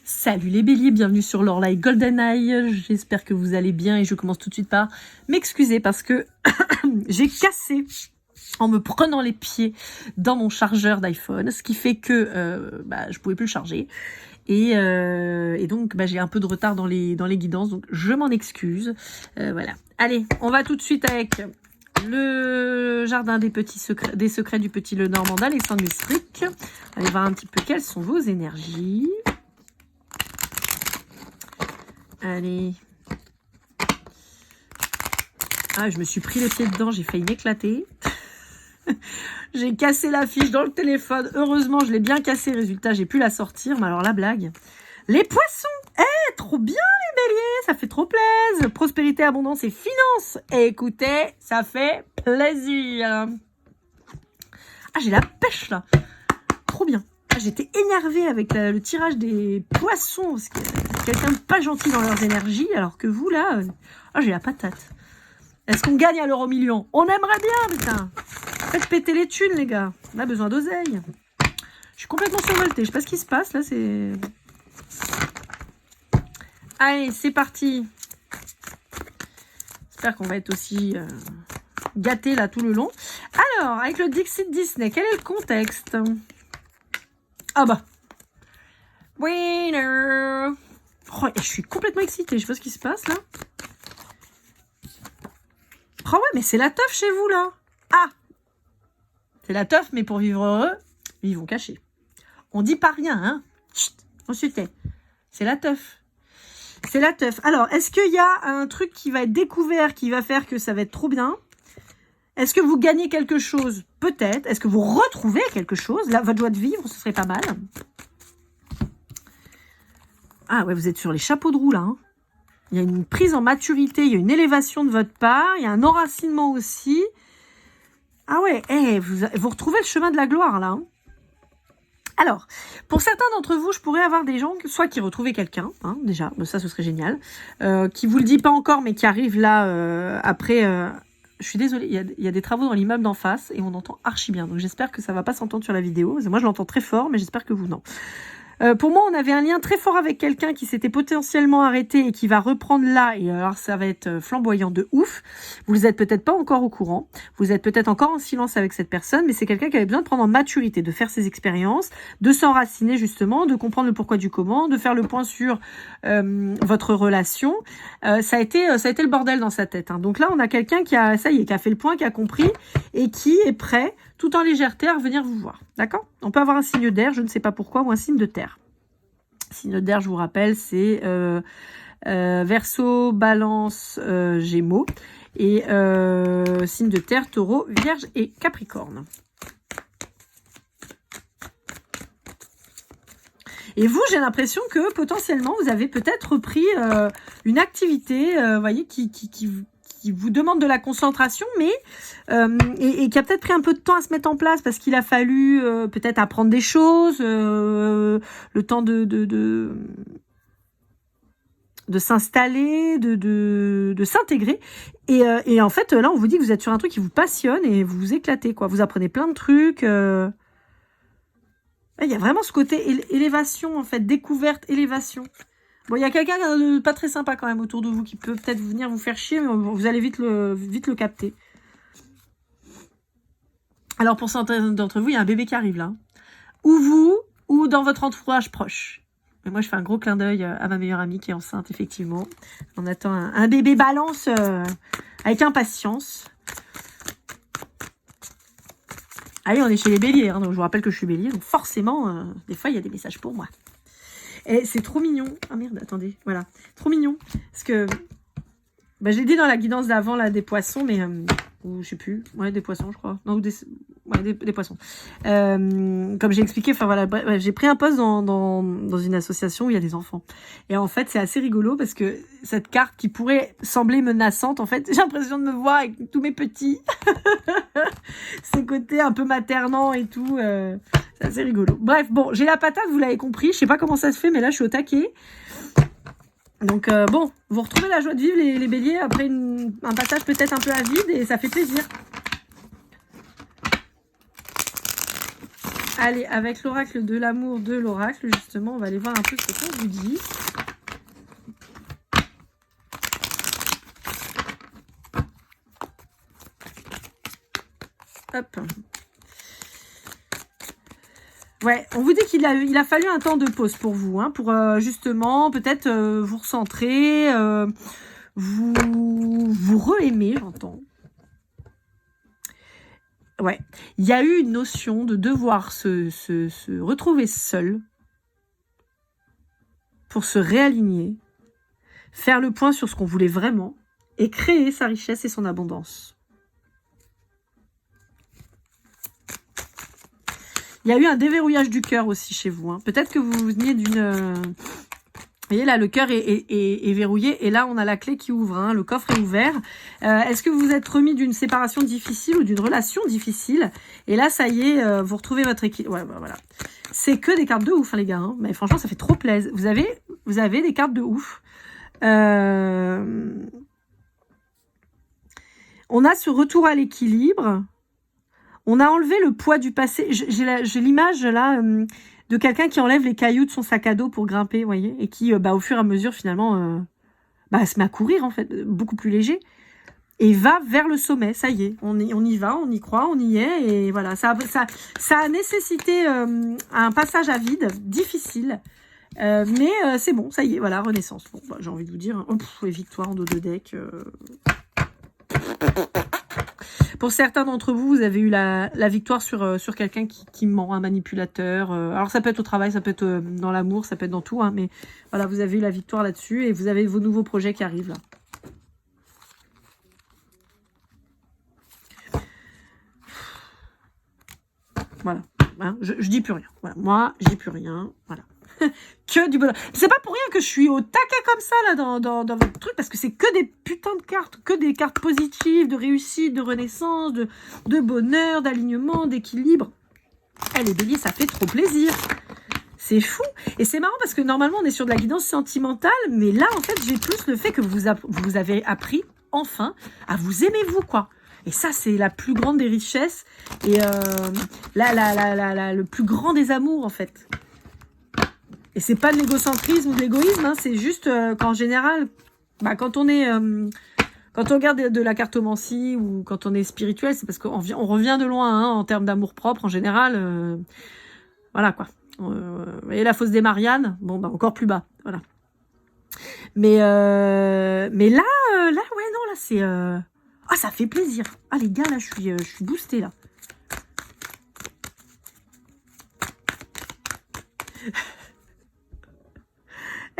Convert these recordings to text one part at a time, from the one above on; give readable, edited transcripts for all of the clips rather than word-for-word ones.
Salut les béliers, bienvenue sur leur live GoldenEye, j'espère que vous allez bien et je commence tout de suite par m'excuser parce que j'ai cassé en me prenant les pieds dans mon chargeur d'iPhone, ce qui fait que je pouvais plus le charger et donc j'ai un peu de retard dans les guidances, donc je m'en excuse. Voilà, allez, on va tout de suite avec le jardin des secrets du petit Lenormand d'Alexandre Mistrick. Allez voir un petit peu quelles sont vos énergies. Allez. Ah, je me suis pris les pieds dedans, j'ai failli m'éclater. J'ai cassé la fiche dans le téléphone. Heureusement, je l'ai bien cassé. Résultat, j'ai pu la sortir. Mais alors, la blague. Les poissons. Trop bien, les béliers. Ça fait trop plaisir. Prospérité, abondance et finance. Et écoutez, ça fait plaisir. Ah, j'ai la pêche, là. Trop bien. Ah, j'étais énervée avec le tirage des poissons. Parce que quelqu'un de pas gentil dans leurs énergies. Alors que vous, là... j'ai la patate. Est-ce qu'on gagne à l'euro million? On aimerait bien, putain. Faites péter les thunes, les gars. On a besoin d'oseille. Je suis complètement survoltée. Je sais pas ce qui se passe, là. C'est... Allez, c'est parti. J'espère qu'on va être aussi gâtés, là, tout le long. Alors, avec le Dixit Disney, quel est le contexte? Ah bah. Winner. Oh, je suis complètement excitée. Je sais pas ce qui se passe, là. Oh ouais, mais c'est la teuf chez vous, là. Ah, c'est la teuf, mais pour vivre heureux, vivons cachés. On dit pas rien, hein. Chut, on se tait. C'est la teuf. C'est la teuf. Alors, est-ce qu'il y a un truc qui va être découvert, qui va faire que ça va être trop bien? Est-ce que vous gagnez quelque chose? Peut-être. Est-ce que vous retrouvez quelque chose? Là, votre joie de vivre, ce serait pas mal. Ah ouais, vous êtes sur les chapeaux de roue, là, hein. Il y a une prise en maturité, il y a une élévation de votre part, il y a un enracinement aussi. Ah ouais, vous retrouvez le chemin de la gloire, là. Hein. Alors, pour certains d'entre vous, je pourrais avoir des gens, soit qui retrouvaient quelqu'un, hein, déjà, ça ce serait génial, qui vous le dit pas encore, mais qui arrive là après... je suis désolée, il y a des travaux dans l'immeuble d'en face et on entend archi bien, donc j'espère que ça va pas s'entendre sur la vidéo. Moi, je l'entends très fort, mais j'espère que vous, non. Pour moi, on avait un lien très fort avec quelqu'un qui s'était potentiellement arrêté et qui va reprendre là. Et alors, ça va être flamboyant de ouf. Vous n'êtes peut-être pas encore au courant. Vous êtes peut-être encore en silence avec cette personne, mais c'est quelqu'un qui avait besoin de prendre en maturité, de faire ses expériences, de s'enraciner justement, de comprendre le pourquoi du comment, de faire le point sur votre relation. Ça a été le bordel dans sa tête. Hein. Donc là, on a quelqu'un qui a fait le point, qui a compris et qui est prêt, tout en légèreté, à revenir vous voir. D'accord? On peut avoir un signe d'air, je ne sais pas pourquoi, ou un signe de terre. Signe d'air, je vous rappelle, c'est Verseau, Balance, Gémeaux. Et signe de terre, Taureau, Vierge et Capricorne. Et vous, j'ai l'impression que potentiellement, vous avez peut-être repris une activité, voyez, qui vous demande de la concentration, mais et qui a peut-être pris un peu de temps à se mettre en place parce qu'il a fallu peut-être apprendre des choses, le temps de s'installer, de s'intégrer. Et en fait, là, on vous dit que vous êtes sur un truc qui vous passionne et vous vous éclatez, quoi. Vous apprenez plein de trucs. Il y a vraiment ce côté élévation, en fait, découverte, élévation. Bon, il y a quelqu'un de pas très sympa quand même autour de vous qui peut peut-être venir vous faire chier, mais vous allez vite le capter. Alors, pour certains d'entre vous, il y a un bébé qui arrive là. Ou vous, ou dans votre entourage proche. Mais moi, je fais un gros clin d'œil à ma meilleure amie qui est enceinte, effectivement. On attend un bébé balance avec impatience. Allez, on est chez les béliers, hein, donc je vous rappelle que je suis bélier, donc forcément, des fois, il y a des messages pour moi. Et c'est trop mignon. Ah merde, attendez. Voilà. Trop mignon. Parce que... je l'ai dit dans la guidance d'avant, là, des poissons, mais... ou je sais plus. Ouais, des poissons, je crois. Non, des poissons. Comme j'ai expliqué, enfin voilà, bref, j'ai pris un poste dans une association où il y a des enfants. Et en fait, c'est assez rigolo parce que cette carte qui pourrait sembler menaçante, en fait, j'ai l'impression de me voir avec tous mes petits. Ces côtés un peu maternants et tout. C'est assez rigolo. Bref, bon, j'ai la patate, vous l'avez compris. Je sais pas comment ça se fait, mais là, je suis au taquet. Donc, bon, vous retrouvez la joie de vivre, les béliers, après un passage peut-être un peu avide, et ça fait plaisir. Allez, avec l'oracle de l'amour de l'oracle, justement, on va aller voir un peu ce qu'on vous dit. Hop. Ouais, on vous dit qu'il a fallu un temps de pause pour vous, hein, pour justement peut-être vous recentrer, vous re-aimer, j'entends. Ouais, il y a eu une notion de devoir se retrouver seul pour se réaligner, faire le point sur ce qu'on voulait vraiment et créer sa richesse et son abondance. Il y a eu un déverrouillage du cœur aussi chez vous. Hein. Peut-être que vous veniez d'une... Vous voyez là, le cœur est verrouillé et là, on a la clé qui ouvre. Hein, le coffre est ouvert. Est-ce que vous vous êtes remis d'une séparation difficile ou d'une relation difficile? Et là, ça y est, vous retrouvez votre équilibre. Ouais, bah, voilà. C'est que des cartes de ouf, hein, les gars. Hein. Mais franchement, ça fait trop plaisir. Vous avez des cartes de ouf. On a ce retour à l'équilibre. On a enlevé le poids du passé. J'ai l'image là de quelqu'un qui enlève les cailloux de son sac à dos pour grimper, vous voyez, et qui, au fur et à mesure, finalement, se met à courir, en fait, beaucoup plus léger, et va vers le sommet. Ça y est, on y va, on y croit, on y est, et voilà. Ça a nécessité un passage à vide, difficile, mais c'est bon, ça y est, voilà, renaissance. Bon, j'ai envie de vous dire, les victoires en dos de deck... Pour certains d'entre vous, vous avez eu la victoire sur quelqu'un qui ment, un manipulateur. Alors ça peut être au travail, ça peut être dans l'amour, ça peut être dans tout. Hein, mais voilà, vous avez eu la victoire là-dessus et vous avez vos nouveaux projets qui arrivent là. Voilà, hein, je dis plus rien. Voilà, moi, je dis plus rien. Voilà. Que du bonheur. C'est pas pour rien que je suis au taquet comme ça là dans votre truc, parce que c'est que des putains de cartes, que des cartes positives, de réussite, de renaissance, de bonheur, d'alignement, d'équilibre. Les béliers, ça fait trop plaisir. C'est fou. Et c'est marrant parce que normalement on est sur de la guidance sentimentale, mais là en fait j'ai plus le fait que vous avez appris enfin à vous aimer vous, quoi. Et ça, c'est la plus grande des richesses et le plus grand des amours en fait. Et c'est pas de l'égocentrisme ou de l'égoïsme, hein, c'est juste qu'en général, quand on est, quand on regarde de la cartomancie ou quand on est spirituel, c'est parce qu'on revient de loin hein, en termes d'amour propre en général. Voilà quoi. Vous voyez la fosse des Mariannes, bon encore plus bas, voilà. Mais là, ouais non là c'est, ça fait plaisir. Ah les gars là, je suis boostée là.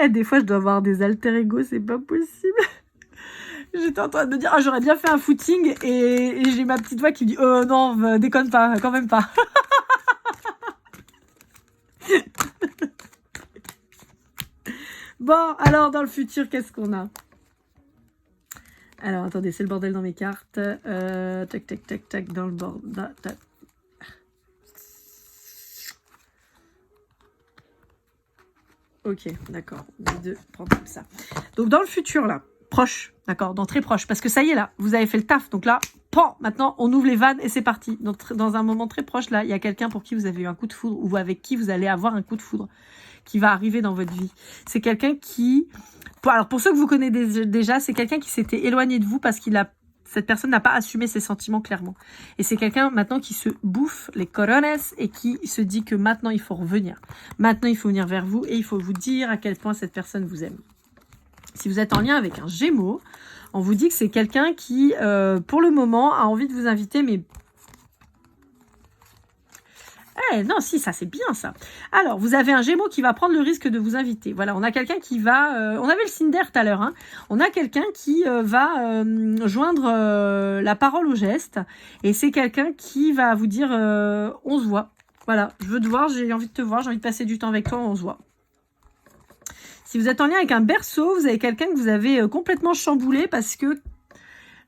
Des fois, je dois avoir des alter ego, c'est pas possible. J'étais en train de me dire, j'aurais bien fait un footing et j'ai ma petite voix qui me dit, non, déconne pas, quand même pas. Bon, alors, dans le futur, qu'est-ce qu'on a? Alors, attendez, c'est le bordel dans mes cartes. Tac, tac, tac, tac, dans le bordel. Ok, d'accord. De prendre comme ça. Donc, dans le futur, là, proche, d'accord, dans très proche, parce que ça y est, là, vous avez fait le taf. Donc là, maintenant, on ouvre les vannes et c'est parti. Dans un moment très proche, là, il y a quelqu'un pour qui vous avez eu un coup de foudre ou avec qui vous allez avoir un coup de foudre qui va arriver dans votre vie. C'est quelqu'un qui... Alors, pour ceux que vous connaissez déjà, c'est quelqu'un qui s'était éloigné de vous parce cette personne n'a pas assumé ses sentiments clairement. Et c'est quelqu'un maintenant qui se bouffe les corones et qui se dit que maintenant il faut revenir. Maintenant il faut venir vers vous et il faut vous dire à quel point cette personne vous aime. Si vous êtes en lien avec un Gémeaux, on vous dit que c'est quelqu'un qui, pour le moment, a envie de vous inviter, mais... non, si, ça c'est bien ça. Alors, vous avez un Gémeaux qui va prendre le risque de vous inviter. Voilà, on a quelqu'un qui va... on avait le signe d'air tout à l'heure. Hein. On a quelqu'un qui va joindre la parole au geste. Et c'est quelqu'un qui va vous dire on se voit. Voilà, je veux te voir, j'ai envie de te voir, j'ai envie de passer du temps avec toi, on se voit. Si vous êtes en lien avec un Berceau, vous avez quelqu'un que vous avez complètement chamboulé parce que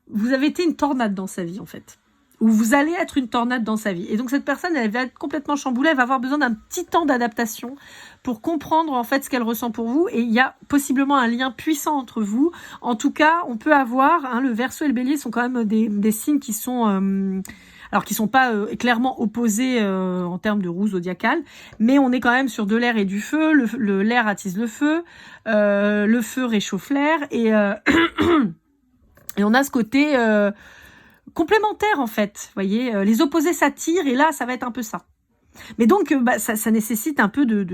vous avez été une tornade dans sa vie en fait. Ou vous allez être une tornade dans sa vie. Et donc cette personne, elle va être complètement chamboulée, elle va avoir besoin d'un petit temps d'adaptation pour comprendre en fait ce qu'elle ressent pour vous. Et il y a possiblement un lien puissant entre vous. En tout cas, on peut avoir, le Verseau et le Bélier sont quand même des signes qui sont alors qui sont pas clairement opposés en termes de roue zodiacale, mais on est quand même sur de l'air et du feu. L'air attise le feu réchauffe l'air, et et on a ce côté complémentaire en fait. Vous voyez, les opposés s'attirent, et là, ça va être un peu ça. Mais donc, ça nécessite un peu de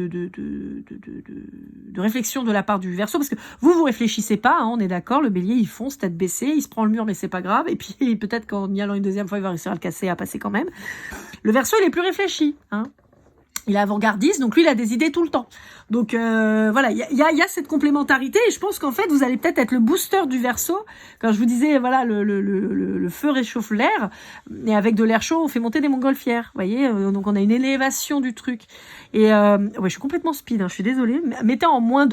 réflexion de la part du Verseau, parce que vous réfléchissez pas, hein, on est d'accord, le Bélier, il fonce, tête baissée, il se prend le mur, mais c'est pas grave, et puis peut-être qu'en y allant une deuxième fois, il va réussir à le casser, à passer quand même. Le Verseau, il est plus réfléchi, hein. Il est avant-gardiste, donc lui, il a des idées tout le temps. Donc voilà, il y a cette complémentarité, et je pense qu'en fait, vous allez peut-être être le booster du Verseau. Quand je vous disais, voilà, le feu réchauffe l'air, et avec de l'air chaud, on fait monter des montgolfières. Vous voyez, donc on a une élévation du truc. Et ouais, je suis complètement speed, hein, je suis désolée. Mettez en moins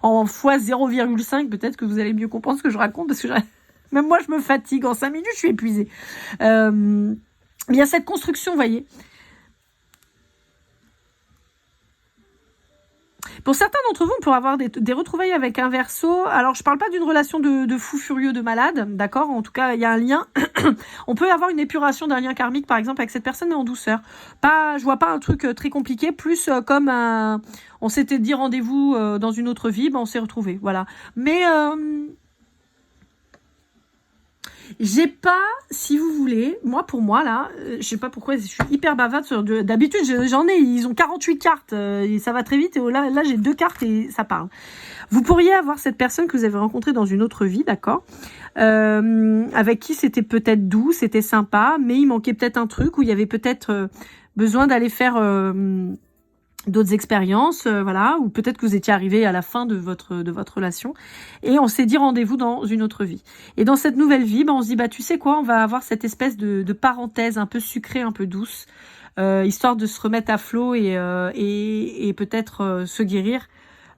en fois 0,5, peut-être que vous allez mieux comprendre ce que je raconte, parce que même moi, je me fatigue. En 5 minutes, je suis épuisée. Il y a cette construction, vous voyez. Pour certains d'entre vous, on pourrait avoir des retrouvailles avec un Verseau. Alors, je parle pas d'une relation de fou furieux, de malade, d'accord? En tout cas, il y a un lien. On peut avoir une épuration d'un lien karmique, par exemple, avec cette personne, mais en douceur. Je vois pas un truc très compliqué, plus comme on s'était dit rendez-vous dans une autre vie, on s'est retrouvés, voilà. Mais j'ai pas, si vous voulez, pour moi, là, je sais pas pourquoi, je suis hyper bavarde. D'habitude, j'en ai, ils ont 48 cartes, et ça va très vite, et là j'ai 2 cartes et ça parle. Vous pourriez avoir cette personne que vous avez rencontrée dans une autre vie, d'accord, avec qui c'était peut-être doux, c'était sympa, mais il manquait peut-être un truc, où il y avait peut-être besoin d'aller faire d'autres expériences, voilà, ou peut-être que vous étiez arrivé à la fin de votre relation, et on s'est dit rendez-vous dans une autre vie. Et dans cette nouvelle vie, on se dit, tu sais quoi, on va avoir cette espèce de parenthèse un peu sucrée, un peu douce, histoire de se remettre à flot et peut-être se guérir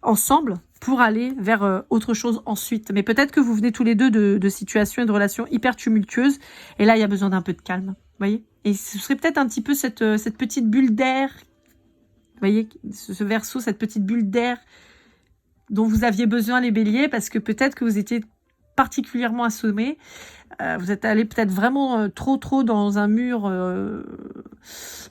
ensemble pour aller vers autre chose ensuite. Mais peut-être que vous venez tous les deux de situations et de relations hyper tumultueuses, et là, il y a besoin d'un peu de calme, vous voyez. Et ce serait peut-être un petit peu cette petite bulle d'air. Vous voyez, ce Verseau, cette petite bulle d'air dont vous aviez besoin, les Béliers, parce que peut-être que vous étiez particulièrement assommés. Vous êtes allé peut-être vraiment trop dans un mur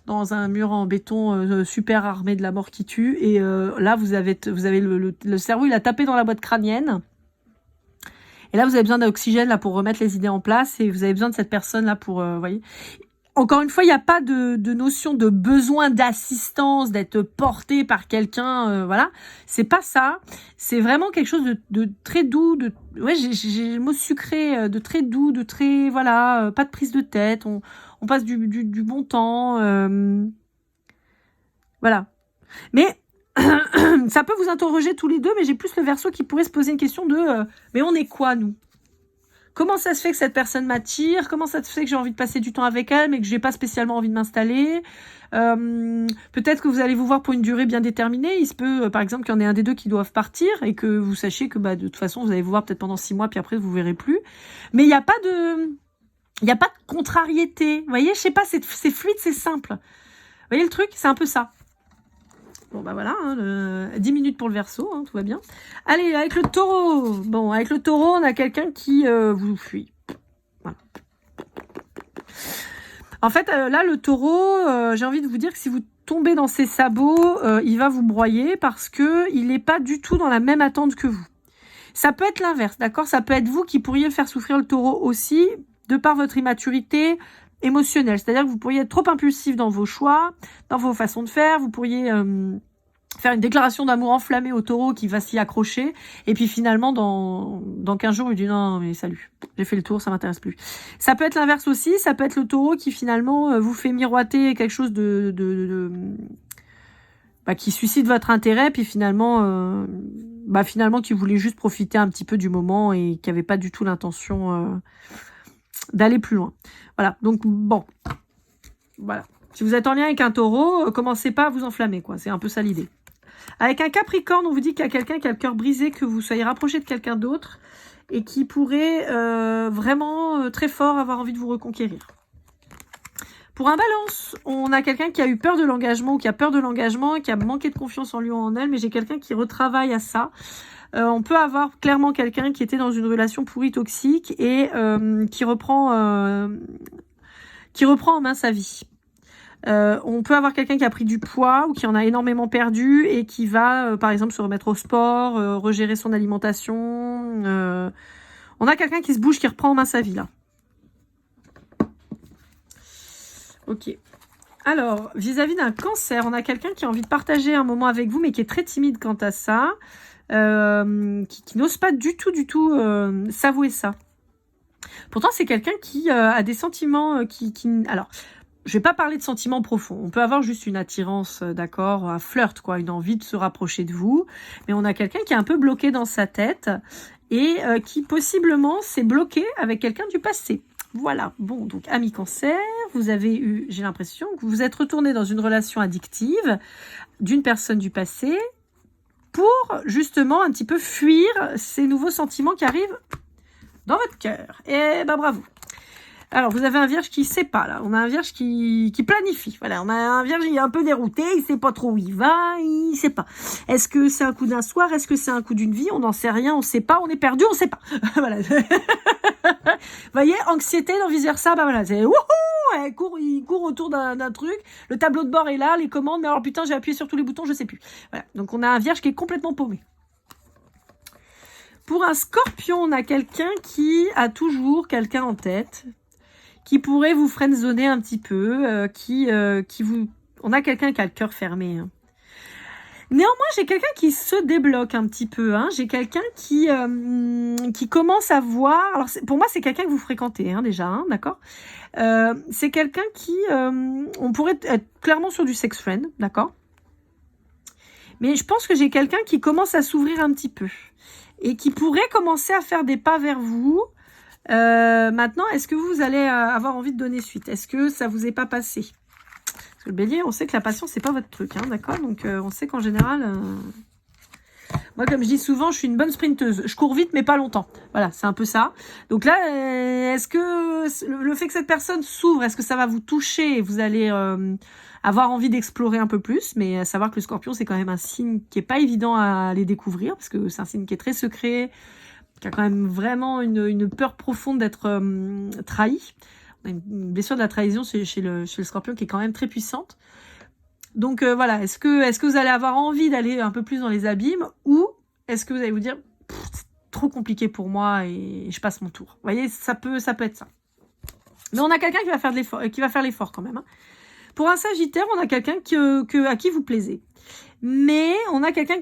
en béton super armé de la mort qui tue. Et là, vous avez le cerveau, il a tapé dans la boîte crânienne. Et là, vous avez besoin d'oxygène là pour remettre les idées en place. Et vous avez besoin de cette personne là pour, voyez. Encore une fois, il n'y a pas de notion de besoin d'assistance, d'être porté par quelqu'un, voilà. C'est pas ça. C'est vraiment quelque chose de très doux, ouais, j'ai le mot sucré, de très doux, de très, voilà, pas de prise de tête. On passe du bon temps, voilà. Mais ça peut vous interroger tous les deux, mais j'ai plus le Verseau qui pourrait se poser une question mais on est quoi, nous? Comment ça se fait que cette personne m'attire? Comment ça se fait que j'ai envie de passer du temps avec elle, mais que j'ai pas spécialement envie de m'installer? Peut-être que vous allez vous voir pour une durée bien déterminée. Il se peut, par exemple, qu'il y en ait un des deux qui doivent partir et que vous sachiez que de toute façon, vous allez vous voir peut-être pendant 6 mois, puis après, vous verrez plus. Mais il n'y a pas de contrariété. Vous voyez, je sais pas, c'est fluide, c'est simple. Vous voyez le truc? C'est un peu ça. Bon, voilà, 10 minutes pour le Verseau, hein, tout va bien. Allez, avec le Taureau. Bon, avec le Taureau, on a quelqu'un qui vous fuit. Voilà. En fait, là, le Taureau, j'ai envie de vous dire que si vous tombez dans ses sabots, il va vous broyer parce que il n'est pas du tout dans la même attente que vous. Ça peut être l'inverse, d'accord? Ça peut être vous qui pourriez faire souffrir le Taureau aussi, de par votre immaturité émotionnelle. C'est-à-dire que vous pourriez être trop impulsif dans vos choix, dans vos façons de faire. Vous pourriez faire une déclaration d'amour enflammée au Taureau qui va s'y accrocher. Et puis finalement, dans 15 jours, il dit non, mais salut, j'ai fait le tour, ça m'intéresse plus. Ça peut être l'inverse aussi. Ça peut être le Taureau qui finalement vous fait miroiter quelque chose qui suscite votre intérêt, puis finalement qui voulait juste profiter un petit peu du moment et qui avait pas du tout l'intention d'aller plus loin. Voilà, donc bon, voilà. Si vous êtes en lien avec un Taureau, commencez pas à vous enflammer, quoi. C'est un peu ça l'idée. Avec un Capricorne, on vous dit qu'il y a quelqu'un qui a le cœur brisé, que vous soyez rapproché de quelqu'un d'autre et qui pourrait vraiment très fort avoir envie de vous reconquérir. Pour un Balance, on a quelqu'un qui a eu peur de l'engagement ou qui a peur de l'engagement, qui a manqué de confiance en lui ou en elle, mais j'ai quelqu'un qui retravaille à ça. On peut avoir clairement quelqu'un qui était dans une relation pourrie toxique et qui reprend qui reprend en main sa vie. On peut avoir quelqu'un qui a pris du poids ou qui en a énormément perdu et qui va, par exemple, se remettre au sport, regérer son alimentation. On a quelqu'un qui se bouge, qui reprend en main sa vie, là. Ok. Alors, vis-à-vis d'un cancer, on a quelqu'un qui a envie de partager un moment avec vous, mais qui est très timide quant à ça, qui n'ose pas du tout s'avouer ça. Pourtant, c'est quelqu'un qui a des sentiments Alors, je vais pas parler de sentiments profonds. On peut avoir juste une attirance, d'accord, un flirt, quoi, une envie de se rapprocher de vous. Mais on a quelqu'un qui est un peu bloqué dans sa tête et qui possiblement s'est bloqué avec quelqu'un du passé. Voilà. Bon, donc, ami cancer, vous avez eu, j'ai l'impression que vous vous êtes retourné dans une relation addictive d'une personne du passé pour justement un petit peu fuir ces nouveaux sentiments qui arrivent dans votre cœur. Et ben bravo. Alors, vous avez un vierge qui ne sait pas, là. On a un vierge qui planifie. Voilà, on a un vierge, il est un peu dérouté, il ne sait pas trop où il va, il ne sait pas. Est-ce que c'est un coup d'un soir? Est-ce que c'est un coup d'une vie? On n'en sait rien, on ne sait pas, on est perdu, on ne sait pas. Voilà. Vous voyez, anxiété dans vice-versa, bah voilà, c'est wouhou, il court autour d'un truc, le tableau de bord est là, les commandes, mais alors putain, j'ai appuyé sur tous les boutons, je ne sais plus. Voilà, donc on a un vierge qui est complètement paumé. Pour un scorpion, on a quelqu'un qui a toujours quelqu'un en tête, qui pourrait vous friendzoner un petit peu, on a quelqu'un qui a le cœur fermé. Hein. Néanmoins, j'ai quelqu'un qui se débloque un petit peu. Hein. J'ai quelqu'un qui commence à voir... Alors, pour moi, c'est quelqu'un que vous fréquentez, hein, déjà, hein, d'accord. C'est quelqu'un qui... on pourrait être clairement sur du sex friend, d'accord. Mais je pense que j'ai quelqu'un qui commence à s'ouvrir un petit peu. Et qui pourrait commencer à faire des pas vers vous. Maintenant, est-ce que vous allez avoir envie de donner suite? Est-ce que ça vous est pas passé? Parce que le bélier, on sait que la passion, c'est pas votre truc, hein, d'accord? Donc, on sait qu'en général... Moi, comme je dis souvent, je suis une bonne sprinteuse. Je cours vite, mais pas longtemps. Voilà, c'est un peu ça. Donc là, est-ce que le fait que cette personne s'ouvre, est-ce que ça va vous toucher et vous allez avoir envie d'explorer un peu plus? Mais à savoir que le scorpion, c'est quand même un signe qui est pas évident à aller découvrir, parce que c'est un signe qui est très secret, qui a quand même vraiment une peur profonde d'être trahi. On a une blessure de la trahison chez le scorpion qui est quand même très puissante. Donc voilà, est-ce que vous allez avoir envie d'aller un peu plus dans les abîmes, ou est-ce que vous allez vous dire c'est trop compliqué pour moi et je passe mon tour? Vous voyez, ça peut être ça. Mais on a quelqu'un qui va faire l'effort quand même. Hein. Pour un Sagittaire, on a quelqu'un à qui vous plaisez. Mais on a quelqu'un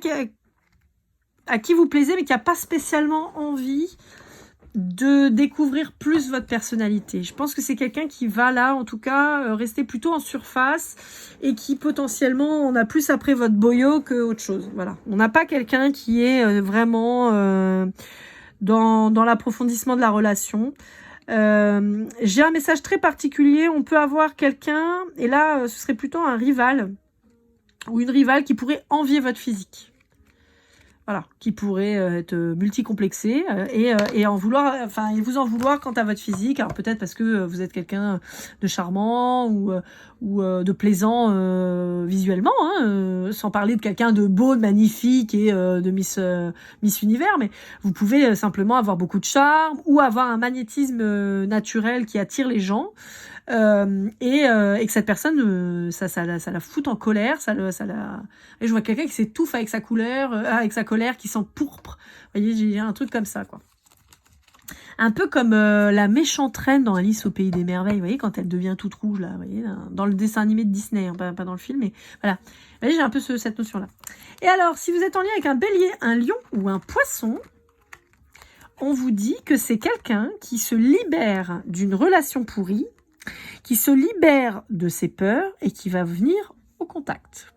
à qui vous plaisez, mais qui n'a pas spécialement envie de découvrir plus votre personnalité. Je pense que c'est quelqu'un qui va là, en tout cas, rester plutôt en surface et qui potentiellement en a plus après votre boyau que autre chose. Voilà. On n'a pas quelqu'un qui est vraiment dans l'approfondissement de la relation. J'ai un message très particulier. On peut avoir quelqu'un, et là, ce serait plutôt un rival ou une rivale qui pourrait envier votre physique. Voilà, qui pourrait être multicomplexé et en vouloir, enfin, vous en vouloir quant à votre physique. Alors peut-être parce que vous êtes quelqu'un de charmant ou de plaisant visuellement, hein, sans parler de quelqu'un de beau, de magnifique et de Miss Univers. Mais vous pouvez simplement avoir beaucoup de charme ou avoir un magnétisme naturel qui attire les gens. Et que cette personne, ça la fout en colère, Et je vois quelqu'un qui s'étouffe avec sa colère, qui sent pourpre. Vous voyez, j'ai un truc comme ça, quoi. Un peu comme la méchante reine dans Alice au pays des merveilles, vous voyez, quand elle devient toute rouge, là, vous voyez, là, dans le dessin animé de Disney, hein, pas dans le film, mais voilà. Vous voyez, j'ai un peu cette notion-là. Et alors, si vous êtes en lien avec un bélier, un lion ou un poisson, on vous dit que c'est quelqu'un qui se libère d'une relation pourrie, qui se libère de ses peurs et qui va venir au contact.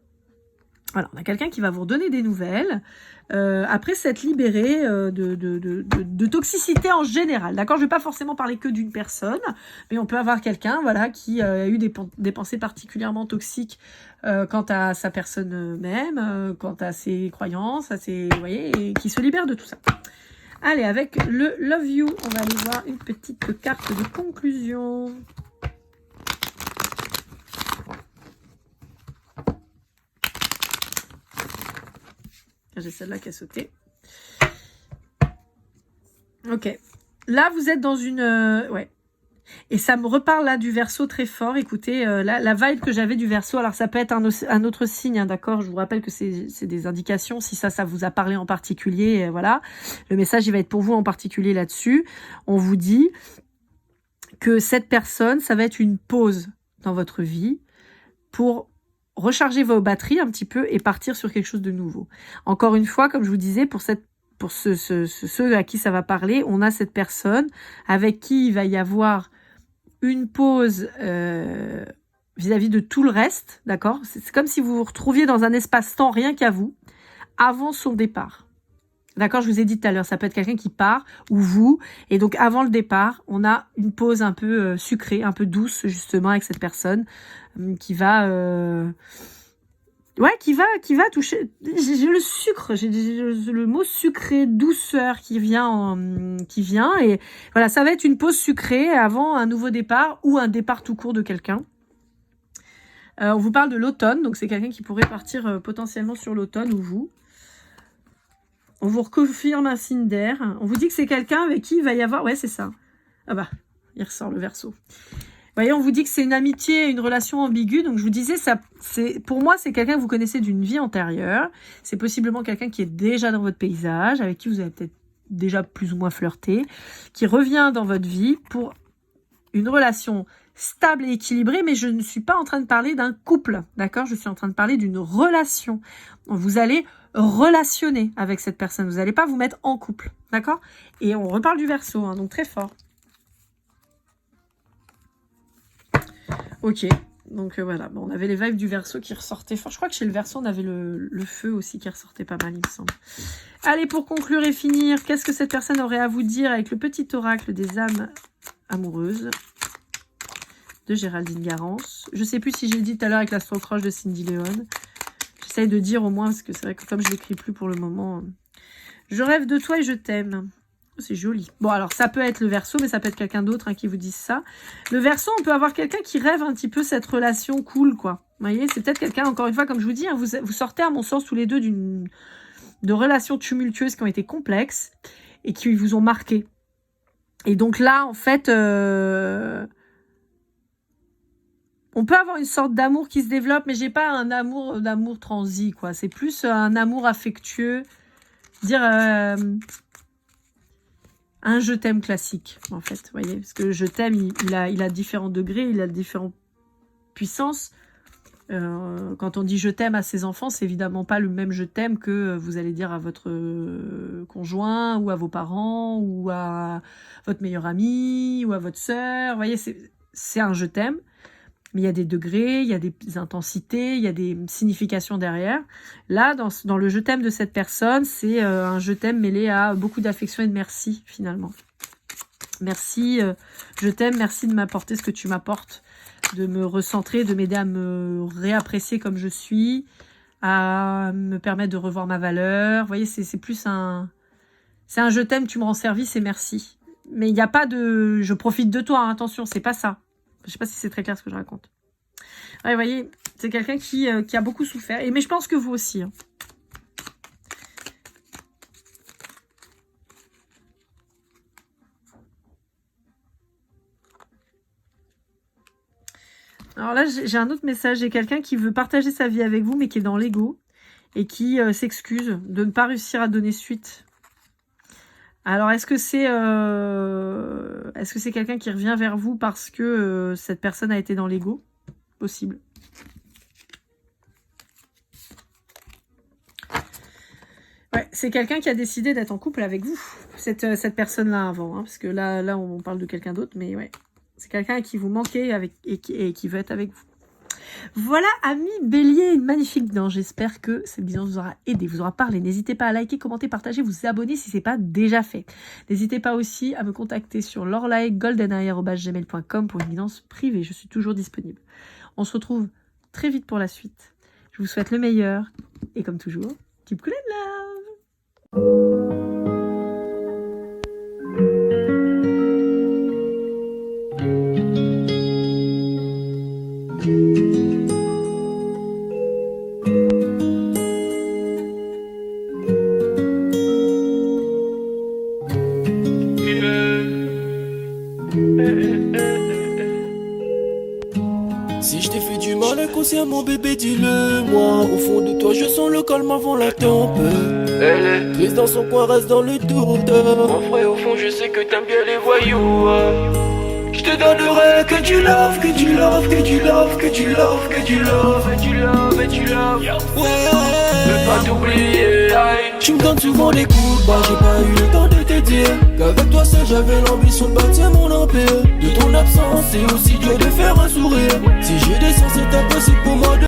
Voilà, on a quelqu'un qui va vous redonner des nouvelles après s'être libéré de toxicité en général. D'accord, je ne vais pas forcément parler que d'une personne, mais on peut avoir quelqu'un, voilà, qui a eu des pensées particulièrement toxiques quant à sa personne même, quant à ses croyances, vous voyez, et qui se libère de tout ça. Allez, avec le Love You, on va aller voir une petite carte de conclusion. J'ai celle-là qui a sauté. Ok. Là, vous êtes dans une... ouais. Et ça me reparle là du Verseau très fort. Écoutez, la vibe que j'avais du Verseau, alors ça peut être un autre signe, hein, d'accord. Je vous rappelle que c'est des indications. Si ça vous a parlé en particulier, voilà. Le message, il va être pour vous en particulier là-dessus. On vous dit que cette personne, ça va être une pause dans votre vie pour recharger vos batteries un petit peu et partir sur quelque chose de nouveau. Encore une fois, comme je vous disais, pour ceux à qui ça va parler, on a cette personne avec qui il va y avoir une pause vis-à-vis de tout le reste, d'accord? C'est comme si vous vous retrouviez dans un espace-temps rien qu'à vous, avant son départ. D'accord, je vous ai dit tout à l'heure, ça peut être quelqu'un qui part, ou vous, et donc avant le départ, on a une pause un peu sucrée, un peu douce, justement, avec cette personne, qui va... Ouais, qui va toucher... J'ai le sucre, j'ai le mot sucré, douceur qui vient, et voilà, ça va être une pause sucrée avant un nouveau départ, ou un départ tout court de quelqu'un. On vous parle de l'automne, donc c'est quelqu'un qui pourrait partir potentiellement sur l'automne, ou vous. On vous reconfirme un signe d'air. On vous dit que c'est quelqu'un avec qui il va y avoir... Ouais, c'est ça. Ah bah, il ressort le Verseau. Vous voyez, on vous dit que c'est une amitié, une relation ambiguë. Donc, je vous disais, pour moi, c'est quelqu'un que vous connaissez d'une vie antérieure. C'est possiblement quelqu'un qui est déjà dans votre paysage, avec qui vous avez peut-être déjà plus ou moins flirté, qui revient dans votre vie pour une relation stable et équilibrée, mais je ne suis pas en train de parler d'un couple, d'accord? Je suis en train de parler d'une relation. Vous allez relationner avec cette personne, vous n'allez pas vous mettre en couple, d'accord? Et on reparle du Verseau, hein, donc très fort. Ok, donc voilà, bon, on avait les vibes du Verseau qui ressortaient fort. Je crois que chez le Verseau, on avait le feu aussi qui ressortait pas mal, il me semble. Allez, pour conclure et finir, qu'est-ce que cette personne aurait à vous dire avec le petit oracle des âmes amoureuses de Géraldine Garance? Je sais plus si j'ai dit tout à l'heure avec l'Astro-Croche de Cindy Leon. J'essaye de dire au moins, parce que c'est vrai que comme je l'écris plus pour le moment. Je rêve de toi et je t'aime. C'est joli. Bon, alors ça peut être le Verseau, mais ça peut être quelqu'un d'autre hein, qui vous dise ça. Le Verseau, on peut avoir quelqu'un qui rêve un petit peu cette relation cool, quoi. Vous voyez, c'est peut-être quelqu'un, encore une fois, comme je vous dis, hein, vous sortez à mon sens tous les deux de relations tumultueuses qui ont été complexes et qui vous ont marqué. Et donc là, en fait... on peut avoir une sorte d'amour qui se développe, mais j'ai pas un d'amour transi, quoi. C'est plus un amour affectueux. Dire un je t'aime classique, en fait. Vous voyez, parce que je t'aime, il a différents degrés, il a différentes puissances. Quand on dit je t'aime à ses enfants, c'est évidemment pas le même je t'aime que vous allez dire à votre conjoint, ou à vos parents, ou à votre meilleur ami, ou à votre sœur. Vous voyez, c'est un je t'aime. Mais il y a des degrés, il y a des intensités, il y a des significations derrière. Là, dans le je t'aime de cette personne, c'est un je t'aime mêlé à beaucoup d'affection et de merci, finalement. Merci, je t'aime, merci de m'apporter ce que tu m'apportes, de me recentrer, de m'aider à me réapprécier comme je suis, à me permettre de revoir ma valeur. Vous voyez, c'est plus un... C'est un je t'aime, tu me rends service et merci. Mais il n'y a pas de... Je profite de toi, hein, attention, c'est pas ça. Je sais pas si c'est très clair ce que je raconte. Ouais, vous voyez, c'est quelqu'un qui a beaucoup souffert. Mais je pense que vous aussi. Hein. Alors là, j'ai un autre message. J'ai quelqu'un qui veut partager sa vie avec vous, mais qui est dans l'ego. Et qui s'excuse de ne pas réussir à donner suite. Alors, est-ce que c'est quelqu'un qui revient vers vous parce que cette personne a été dans l'ego? Possible. Ouais, c'est quelqu'un qui a décidé d'être en couple avec vous, cette personne-là avant, hein, parce que là, on parle de quelqu'un d'autre, mais ouais, c'est quelqu'un qui vous manquait et qui veut être avec vous. Voilà, amis Bélier, une magnifique danse. J'espère que cette vidéo vous aura aidé, vous aura parlé. N'hésitez pas à liker, commenter, partager, vous abonner si ce n'est pas déjà fait. N'hésitez pas aussi à me contacter sur lorlaegoldeneye@gmail.com pour une guidance privée. Je suis toujours disponible. On se retrouve très vite pour la suite. Je vous souhaite le meilleur. Et comme toujours, keep cool and love. Yeah. inconscient, mon bébé, dis-le-moi. Au fond de toi, je sens le calme avant la tempête. Elle est triste dans son coin, reste dans le doute. Mon frère, au fond, je sais que t'aimes bien les voyous. Je te donnerai que du love, que du love, que du love, que du love, que du love, et du love, et du love. Ouais, ne pas t'oublier. Tu me donnes souvent des coups de barre, j'ai pas eu le temps de te dire qu'avec toi seul j'avais l'ambition de bâtir mon empire. De ton absence, c'est aussi dur de faire un sourire. Si je descends, c'est impossible pour moi de